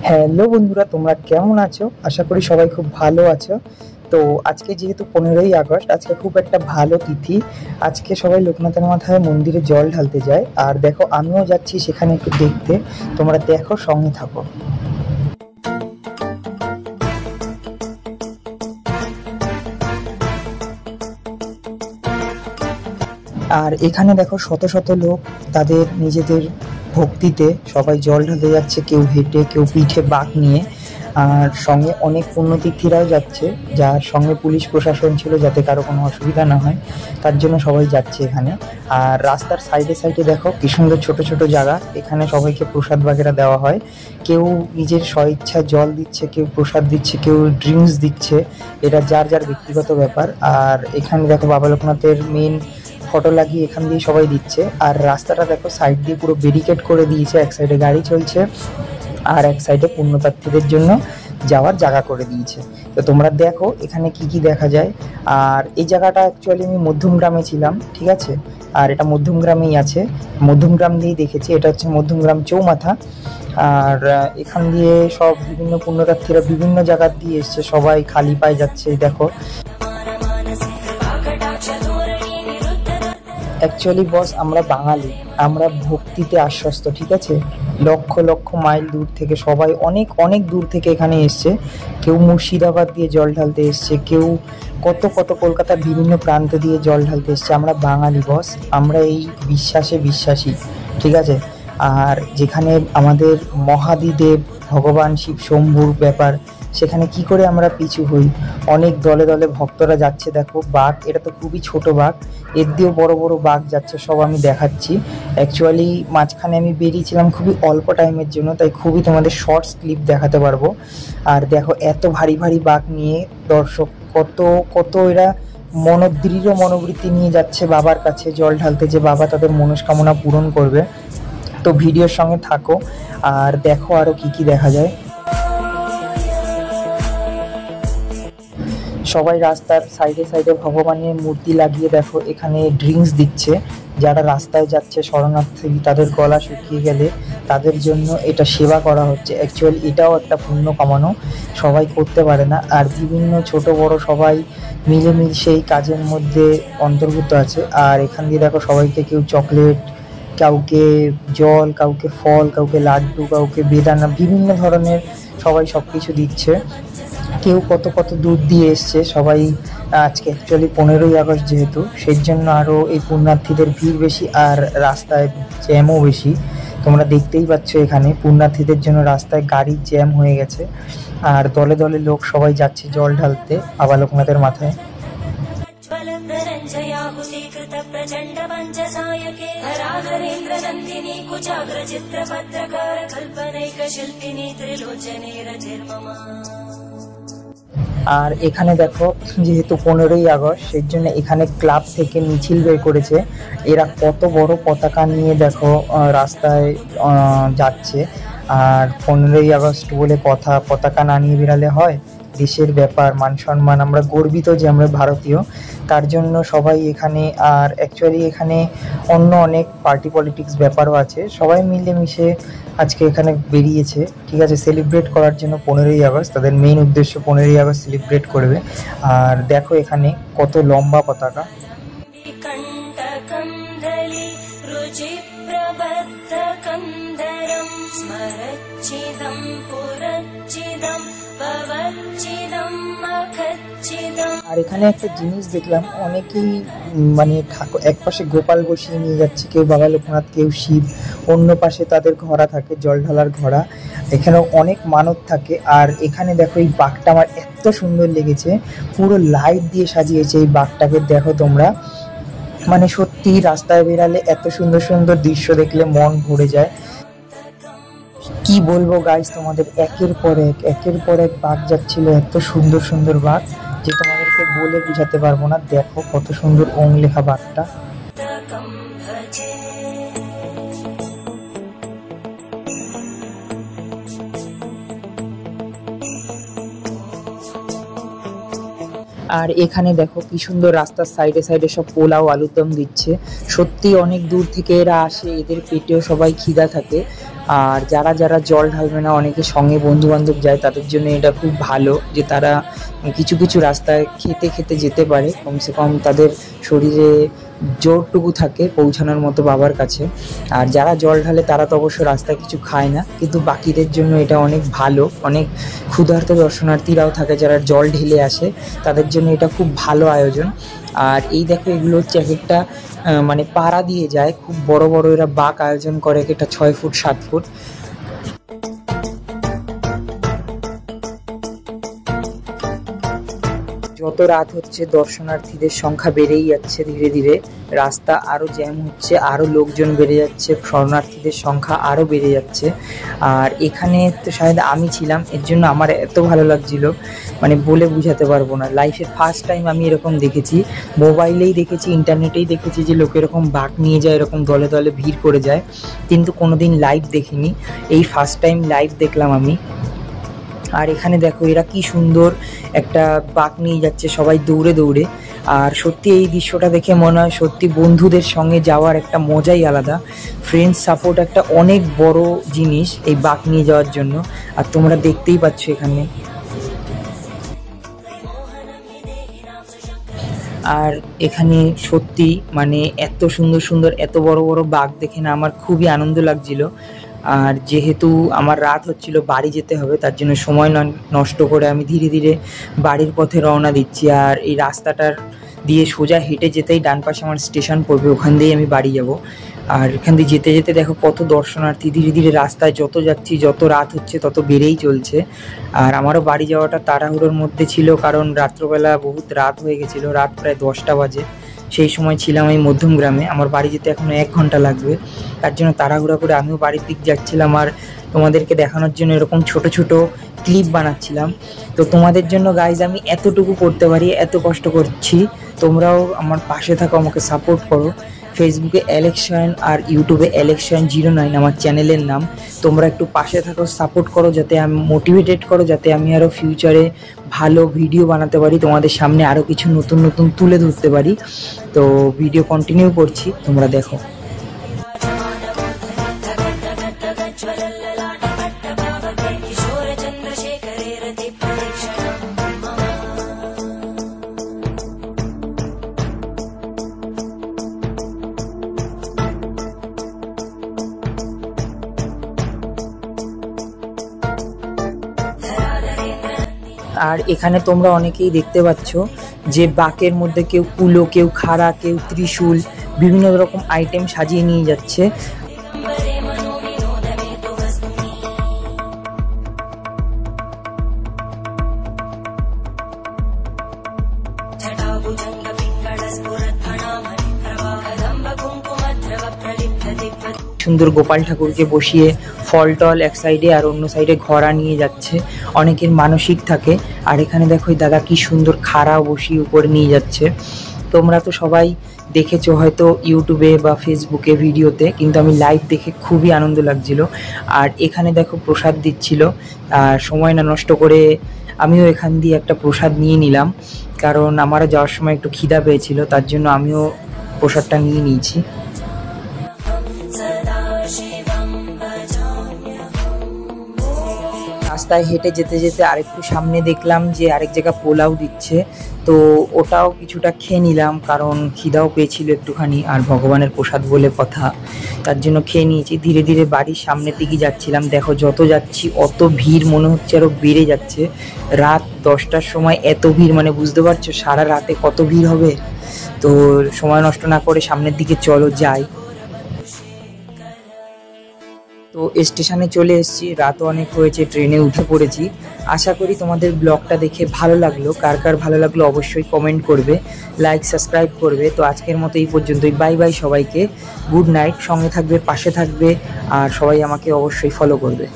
Hello বন্ধুরা, তোমরা কেমন আছো? আশা করি সবাই খুব ভালো আছো। তো আজকে যেহেতু 15ই আগস্ট, আজকে খুব একটা ভালো তিথি। আজকে সবাই লোকনাথের মাথায় মন্দিরে জল ঢালতে যায়। আর দেখো, আমিও যাচ্ছি সেখানে একটু দেখতে। তোমরা দেখো, সঙ্গে থাকো। আর এখানে দেখো শত শত লোক তাদের নিজেদের ভক্তিতে সবাই জল ঢালতে যাচ্ছে, কেউ হেঁটে, কেউ পিঠে বাঁক নিয়ে। আর সঙ্গে অনেক পুণ্যতীর্থীরাও যাচ্ছে, যার সঙ্গে পুলিশ প্রশাসন ছিল যাতে কারো কোনো অসুবিধা না হয়, তার জন্য সবাই যাচ্ছে এখানে। আর রাস্তার সাইডে সাইডে দেখো কি সুন্দর ছোট ছোট জায়গা, এখানে সবাইকে প্রসাদ বাগেরা দেওয়া হয়। কেউ নিজের স্বইচ্ছা জল দিচ্ছে, কেউ প্রসাদ দিচ্ছে, কেউ ড্রিঙ্কস দিচ্ছে। এটা যার যার ব্যক্তিগত ব্যাপার। আর এখানে দেখো বাবা লোকনাথের মেন ফটো লাগিয়ে এখান দিয়ে সবাই দিচ্ছে। আর রাস্তাটা দেখো সাইড দিয়ে পুরো ব্যারিকেড করে দিয়েছে, এক সাইডে গাড়ি চলছে আর এক সাইডে পুণ্যযাত্রীদের জন্য যাওয়ার জায়গা করে দিয়েছে। তো তোমরা দেখো এখানে কি কি দেখা যায়। আর এই জায়গাটা অ্যাকচুয়ালি আমি মধ্যমগ্রামে ছিলাম, ঠিক আছে। আর এটা মধ্যমগ্রামেই আছে, মধ্যমগ্রাম দিয়েই দেখেছি। এটা হচ্ছে মধ্যমগ্রাম চৌমাথা। আর এখান দিয়ে সব বিভিন্ন পুণ্যযাত্রীরা বিভিন্ন জায়গা দিয়ে এসছে, সবাই খালি পায়ে যাচ্ছে। দেখো অ্যাকচুয়ালি বস, আমরা বাঙালি, আমরা ভক্তিতে আশ্বস্ত, ঠিক আছে। লক্ষ লক্ষ মাইল দূর থেকে সবাই অনেক অনেক দূর থেকে এখানে এসছে। কেউ মুর্শিদাবাদ দিয়ে জল ঢালতে এসছে, কেউ কত কত কলকাতার বিভিন্ন প্রান্ত দিয়ে জল ঢালতে এসছে। আমরা বাঙালি বস, আমরা এই বিশ্বাসে বিশ্বাসী, ঠিক আছে। আর যেখানে আমাদের মহাদিদেব ভগবান শিব শম্ভুর ব্যাপার, সেখানে কি করে আমরা পিছু হই। অনেক দলে দলে ভক্তরা যাচ্ছে। দেখো বাঘ, এটা তো খুবই ছোট বাঘ, এর দিয়েও বড় বড় বাঘ যাচ্ছে, সব আমি দেখাচ্ছি। অ্যাকচুয়ালি মাঝখানে আমি বেরিয়েছিলাম খুবই অল্প টাইমের জন্য, তাই খুবই তোমাদের শর্টস ক্লিপ দেখাতে পারবো। আর দেখো এত ভারী ভারী বাঘ নিয়ে দর্শক কত কত এরা মনোদৃঢ় মনোবৃত্তি নিয়ে যাচ্ছে বাবার কাছে জল ঢালতে, যে বাবা তাদের মনস্কামনা পূরণ করবে। তো ভিডিওর সঙ্গে থাকো আর দেখো আরো কি কি দেখা যায়। সবাই রাস্তার সাইডে সাইডে ভগবানের মূর্তি লাগিয়ে দেখো এখানে ড্রিঙ্কস দিচ্ছে। যারা রাস্তায় যাচ্ছে শরণার্থী, তাদের গলা শুকিয়ে গেলে তাদের জন্য এটা সেবা করা হচ্ছে। অ্যাকচুয়ালি এটাও একটা পুণ্য কামানো, সবাই করতে পারে না। আর বিভিন্ন ছোট বড় সবাই মিলেমিশে এই কাজের মধ্যে অন্তর্ভুক্ত আছে। আর এখান দিয়ে দেখো সবাইকে কেউ চকলেট, কাউকে জল, কাউকে ফল, কাউকে লাড্ডু, কাউকে বেদানা, বিভিন্ন ধরনের সবাই সব কিছু দিচ্ছে। কেউ কত কত দূর দিয়ে এসছে সবাই। আজকে অ্যাকচুয়ালি 15ই আগস্ট যেহেতু, সেই জন্য আরও এই পুণ্যার্থীদের ভিড় বেশি আর রাস্তায় জ্যামও বেশি। তোমরা দেখতেই পাচ্ছ এখানে পুণ্যার্থীদের জন্য রাস্তায় গাড়ির জ্যাম হয়ে গেছে। আর দলে দলে লোক সবাই যাচ্ছে জল ঢালতে বাবা লোকনাথের মাথায়। আর এখানে দেখো যেহেতু 15ই আগস্ট, সেই জন্য এখানে ক্লাব থেকে মিছিল বের করেছে। এরা কত বড় পতাকা নিয়ে দেখো রাস্তায় যাচ্ছে। আর 15ই আগস্ট বলে কথা, পতাকা না নিয়ে বেরালে হয়? দেশের ব্যাপার, মান সম্মান, আমরা গর্বিত যে আমরা ভারতীয়, তার জন্য সবাই এখানে। আর অ্যাকচুয়ালি এখানে অন্য অনেক পার্টি পলিটিক্স ব্যাপারও আছে, সবাই মিলেমিশে আজকে এখানে বেরিয়েছে, ঠিক আছে, সেলিব্রেট করার জন্য 15ই আগস্ট। তাদের মেইন উদ্দেশ্য 15ই আগস্ট সেলিব্রেট করবে। আর দেখো এখানে কত লম্বা পতাকা। আর এখানে একটা জিনিস দেখলাম, অনেকেই মানে ঠাকুর এক পাশে গোপাল বসিয়ে নিয়ে যাচ্ছে, কেউ বাবা লোকনাথ, কেউ শিব, অন্য পাশে তাদের ঘোড়া থাকে, জল ঢালার ঘোড়া। এখানেও অনেক মানত থাকে। আর এখানে দেখো এই বাঘটা আমার এত সুন্দর লেগেছে, পুরো লাইট দিয়ে সাজিয়েছে এই বাঘটাকে। দেখো তোমরা, মানে সত্যি রাস্তায় বেরালে এত সুন্দর সুন্দর দৃশ্য দেখলে মন ভরে যায়। কি বলবো গাইস তোমাদের, একের পর এক বাঘ যাচ্ছিল, এত সুন্দর সুন্দর বাঘ যে তোমাদেরকে বলে বুঝাতে পারবো না। দেখো কত সুন্দর ওং লেখা বাঘটা। আর এখানে দেখো কি সুন্দর রাস্তার সাইডে সাইডে সব পোলাও আলুর দম দিচ্ছে। সত্যি অনেক দূর থেকে এরা আসে, এদের পেটেও সবাই খিদা থাকে। আর যারা যারা জল ঢালবে না, অনেকে সঙ্গে বন্ধু বান্ধব যায়, তাদের জন্য এটা খুব ভালো যে তারা কিছু কিছু রাস্তায় খেতে খেতে যেতে পারে, কমসে কম তাদের শরীরে জোরটুকু থাকে পৌঁছানোর মতো বাবার কাছে। আর যারা জল ঢালে তারা তো অবশ্য রাস্তায় কিছু খায় না, কিন্তু বাকিদের জন্য এটা অনেক ভালো। অনেক ক্ষুধার্ত দর্শনার্থীরাও থাকে যারা জল ঢেলে আসে, তাদের জন্য এটা খুব ভালো আয়োজন। আর এই দেখো, এগুলো হচ্ছে এক একটা মানে পাড়া দিয়ে যায়, খুব বড় বড় এরা বাঁক আয়োজন করে, এক একটা 6 ফুট 7 ফুট। যত রাত হচ্ছে দর্শনার্থীদের সংখ্যা বেড়েই যাচ্ছে, ধীরে ধীরে রাস্তা আরও জ্যাম হচ্ছে, আরও লোকজন বেড়ে যাচ্ছে, শরণার্থীদের সংখ্যা আরও বেড়ে যাচ্ছে। আর এখানে তো শায়দ আমি ছিলাম, এর জন্য আমার এত ভালো লাগছিল, মানে বলে বোঝাতে পারবো না। লাইফে ফার্স্ট টাইম আমি এরকম দেখেছি, মোবাইলেই দেখেছি, ইন্টারনেটেই দেখেছি যে লোক এরকম বাঁক নিয়ে যায়, এরকম দলে দলে ভিড় করে যায়, কিন্তু কোনোদিন লাইভ দেখিনি। এই ফার্স্ট টাইম লাইভ দেখলাম আমি। আর এখানে দেখো এরা কি সুন্দর একটা বাঁক নিয়ে যাচ্ছে সবাই দৌড়ে দৌড়ে। আর সত্যি এই দৃশ্যটা দেখে মনে হয় সত্যি বন্ধুদের সঙ্গে যাওয়ার একটা মজাই আলাদা। ফ্রেন্ডস সাপোর্ট একটা অনেক বড় জিনিস এই বাঁক নিয়ে যাওয়ার জন্য। আর তোমরা দেখতেই পাচ্ছ এখানে। আর এখানে সত্যি মানে এত সুন্দর সুন্দর এত বড় বড় বাঘ দেখে না আমার খুবই আনন্দ লাগছিল। আর যেহেতু আমার রাত হচ্ছিল, বাড়ি যেতে হবে, তার জন্য সময় নষ্ট করে আমি ধীরে ধীরে বাড়ির পথে রওনা দিচ্ছি। আর এই রাস্তাটার দিয়ে সোজা হেঁটে যেতেই ডান পাশে আমার স্টেশন পড়বে, ওখান দিয়েই আমি বাড়ি যাব। আর এখান দিয়ে যেতে যেতে দেখো কত দর্শনার্থী, ধীরে ধীরে রাস্তায় যত যাচ্ছি যত রাত হচ্ছে তত বেড়েই চলছে। আর আমারও বাড়ি যাওয়াটা তাড়াহুড়োর মধ্যে ছিল, কারণ রাত্রবেলা বহুত রাত হয়ে গেছিলো, রাত প্রায় 10টা বাজে। সেই সময় ছিলাম এই মধ্যমগ্রামে, আমার বাড়ি যেতে এখনও 1 ঘন্টা লাগবে। তার জন্য তাড়াহুড়া করে আমিও বাড়ির দিক যাচ্ছিলাম, আর তোমাদেরকে দেখানোর জন্য এরকম ছোট ছোট ক্লিপ বানাচ্ছিলাম। তো তোমাদের জন্য গাইজ আমি এতটুকু করতে পারি, এত কষ্ট করছি, তোমরাও আমার পাশে থাকো, আমাকে সাপোর্ট করো। ফেসবুকে অ্যালেক্সায়ন আর ইউটিউবে অ্যালেক্সায়ন09 আমার চ্যানেলের নাম। তোমরা একটু পাশে থাকো, সাপোর্ট করো, যাতে আমি মোটিভেটেড করো, যাতে আমি আরও ফিউচারে ভালো ভিডিও বানাতে পারি, তোমাদের সামনে আরও কিছু নতুন নতুন তুলে ধরতে পারি। তো ভিডিও কন্টিনিউ করছি, তোমরা দেখো। আর এখানে তোমরা অনেকেই দেখতে পাচ্ছ যে বাঁকের মধ্যে কেউ কুলো, কেউ খাড়া, কেউ ত্রিশূল, বিভিন্ন রকম আইটেম সাজিয়ে নিয়ে যাচ্ছে। সুন্দর গোপাল ঠাকুরকে বসিয়ে ফল টল এক সাইডে আর অন্য সাইডে ঘোড়া নিয়ে যাচ্ছে, অনেকের মানসিক থাকে। আর এখানে দেখো দাদা কি সুন্দর খাড়া বসিয়ে উপরে নিয়ে যাচ্ছে। তোমরা তো সবাই দেখেছো হয়তো ইউটিউবে বা ফেসবুকে ভিডিওতে, কিন্তু আমি লাইভ দেখে খুবই আনন্দ লাগছিল। আর এখানে দেখো প্রসাদ দিচ্ছিল, আর সময় না নষ্ট করে আমিও এখান দিয়ে একটা প্রসাদ নিয়ে নিলাম, কারণ আমারও যাওয়ার সময় একটু খিদা পেয়েছিল, তার জন্য আমিও প্রসাদটা নিয়ে নিয়েছি। রাস্তায় হেঁটে যেতে যেতে আরেকটু সামনে দেখলাম যে আরেক জায়গা পোলাও দিচ্ছে, তো ওটাও কিছুটা খেয়ে নিলাম, কারণ খিদাও পেয়েছিল একটুখানি, আর ভগবানের প্রসাদ বলে কথা, তার জন্য খেয়ে নিয়েছি। ধীরে ধীরে বাড়ির সামনের দিকে যাচ্ছিলাম, দেখো যত যাচ্ছি অত ভিড়, মনে হচ্ছে আরও বেড়ে যাচ্ছে। রাত 10টার সময় এত ভিড়, মানে বুঝতে পারছো সারা রাতে কত ভিড় হবে। তো সময় নষ্ট না করে সামনের দিকে চলো যাই। তো স্টেশনে চলে এসেছি, রাতও অনেক হয়েছে, ট্রেনে উঠে পড়েছি। আশা করি তোমাদের ব্লগটা দেখে ভালো লাগলো। কার কার ভালো লাগলো অবশ্যই কমেন্ট করবে, লাইক সাবস্ক্রাইব করবে। তো আজকের মতো এই পর্যন্তই, বাই বাই সবাইকে, গুড নাইট। সঙ্গে থাকবে, পাশে থাকবে, আর সবাই আমাকে অবশ্যই ফলো করবে।